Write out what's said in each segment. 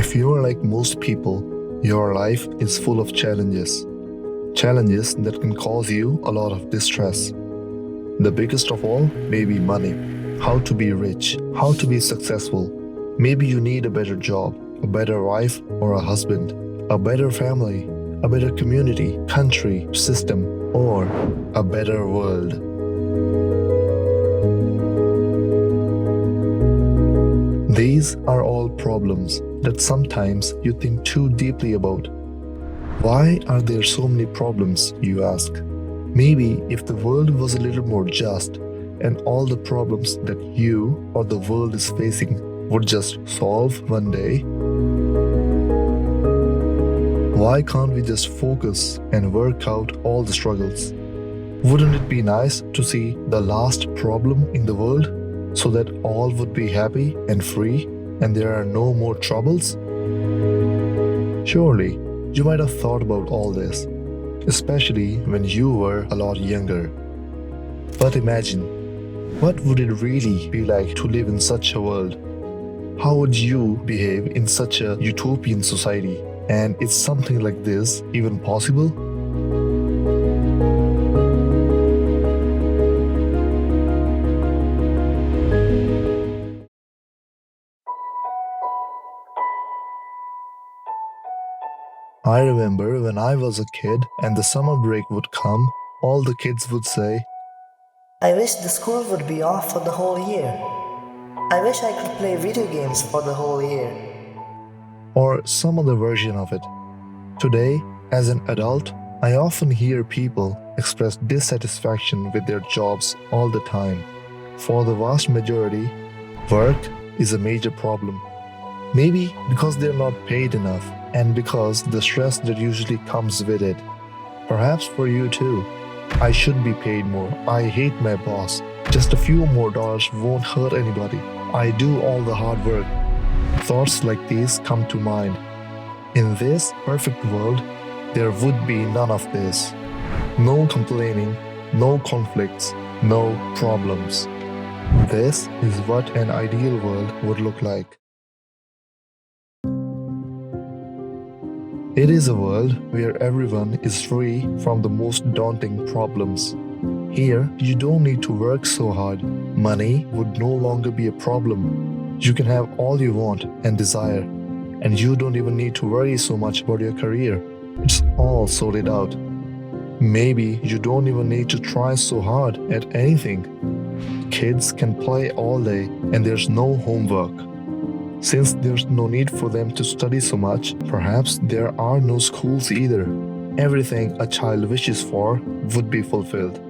If you are like most people, your life is full of challenges. Challenges that can cause you a lot of distress. The biggest of all may be money. How to be rich, how to be successful. Maybe you need a better job, a better wife or a husband, a better family, a better community, country, system, or a better world. These are all problems that sometimes you think too deeply about. Why are there so many problems, you ask? Maybe if the world was a little more just and all the problems that you or the world is facing would just solve one day. Why can't we just focus and work out all the struggles? Wouldn't it be nice to see the last problem in the world so that all would be happy and free and there are no more troubles? Surely, you might have thought about all this, especially when you were a lot younger. But imagine, what would it really be like to live in such a world? How would you behave in such a utopian society? And is something like this even possible? I remember when I was a kid and the summer break would come, all the kids would say, I wish the school would be off for the whole year. I wish I could play video games for the whole year. or some other version of it. Today, as an adult, I often hear people express dissatisfaction with their jobs all the time. For the vast majority, work is a major problem. Maybe because they're not paid enough and because the stress that usually comes with it. Perhaps for you too. I should be paid more. I hate my boss. Just a few more dollars won't hurt anybody. I do all the hard work. Thoughts like these come to mind. In this perfect world, there would be none of this. No complaining, no conflicts, no problems. This is what an ideal world would look like. It is a world where everyone is free from the most daunting problems. Here, you don't need to work so hard. Money would no longer be a problem. You can have all you want and desire, and you don't even need to worry so much about your career. It's all sorted out. Maybe you don't even need to try so hard at anything. Kids can play all day and there's no homework. Since there's no need for them to study so much, perhaps there are no schools either. Everything a child wishes for would be fulfilled.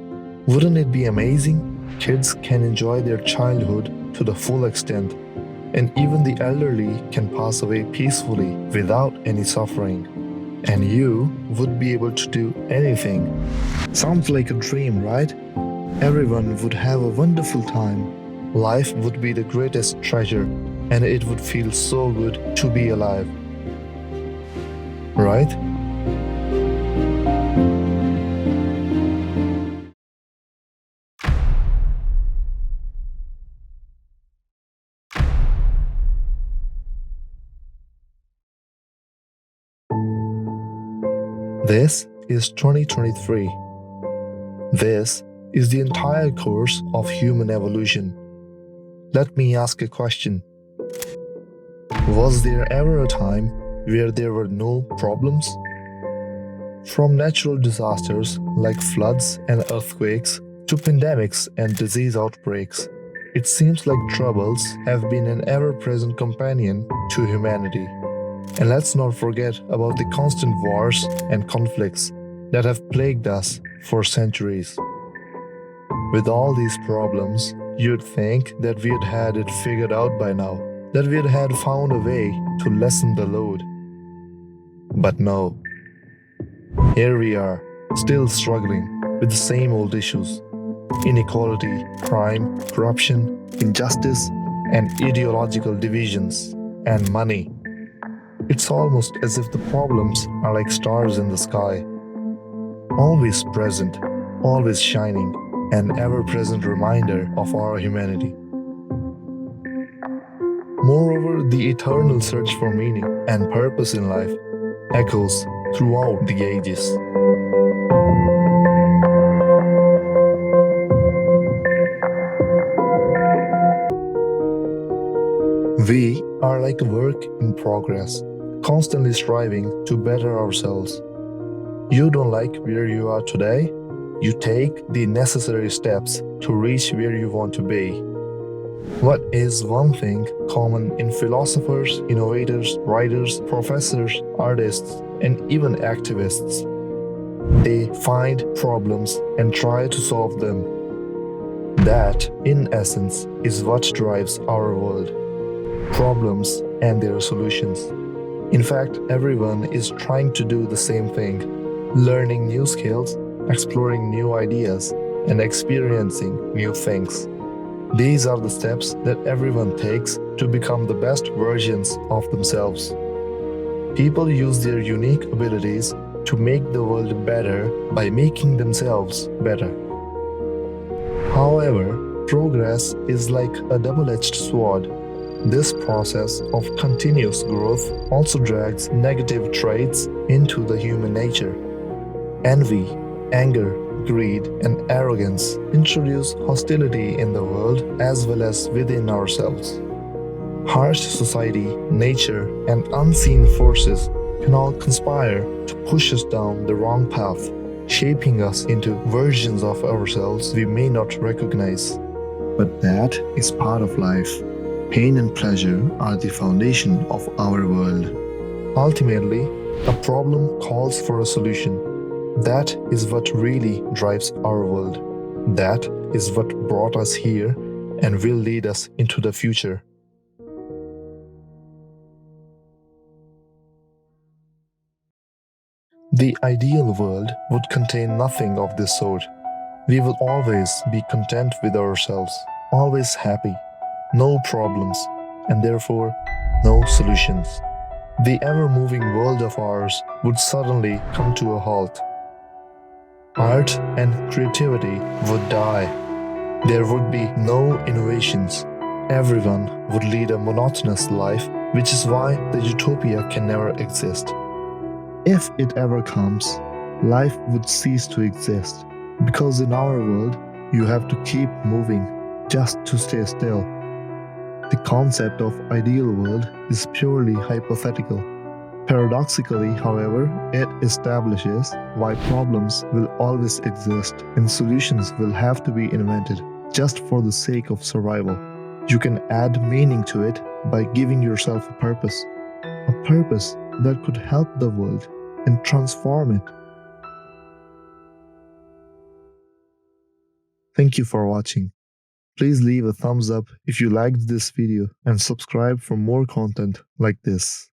Wouldn't it be amazing? Kids can enjoy their childhood to the full extent, and even the elderly can pass away peacefully without any suffering. And you would be able to do anything. Sounds like a dream, right? Everyone would have a wonderful time. Life would be the greatest treasure, and it would feel so good to be alive. Right? This is 2023. This is the entire course of human evolution. Let me ask a question. Was there ever a time where there were no problems? From natural disasters like floods and earthquakes to pandemics and disease outbreaks, it seems like troubles have been an ever-present companion to humanity. And let's not forget about the constant wars and conflicts that have plagued us for centuries. With all these problems, you'd think that we'd had it figured out by now, that we'd had found a way to lessen the load. But no. Here we are, still struggling with the same old issues. Inequality, crime, corruption, injustice, and ideological divisions, and money. It's almost as if the problems are like stars in the sky. Always present, always shining, an ever-present reminder of our humanity. Moreover, where the eternal search for meaning and purpose in life echoes throughout the ages. We are like a work in progress, constantly striving to better ourselves. You don't like where you are today? You take the necessary steps to reach where you want to be. What is one thing common in philosophers, innovators, writers, professors, artists, and even activists? They find problems and try to solve them. That, in essence, is what drives our world. Problems and their solutions. In fact, everyone is trying to do the same thing, learning new skills, exploring new ideas, and experiencing new things. These are the steps that everyone takes to become the best versions of themselves. People use their unique abilities to make the world better by making themselves better. However, progress is like a double-edged sword. This process of continuous growth also drags negative traits into the human nature. Envy, anger, greed, and arrogance introduce hostility in the world as well as within ourselves. Harsh society, nature, and unseen forces can all conspire to push us down the wrong path, shaping us into versions of ourselves we may not recognize. But that is part of life. Pain and pleasure are the foundation of our world. Ultimately, a problem calls for a solution. That is what really drives our world. That is what brought us here and will lead us into the future. The ideal world would contain nothing of this sort. We would always be content with ourselves, always happy, no problems, and therefore no solutions. The ever-moving world of ours would suddenly come to a halt. Art and creativity would die. There would be no innovations. Everyone would lead a monotonous life, which is why the utopia can never exist. If it ever comes, life would cease to exist, because in our world, you have to keep moving just to stay still. The concept of ideal world is purely hypothetical. Paradoxically, however, it establishes why problems will always exist and solutions will have to be invented just for the sake of survival. You can add meaning to it by giving yourself a purpose that could help the world and transform it. Thank you for watching. Please leave a thumbs up if you liked this video and subscribe for more content like this.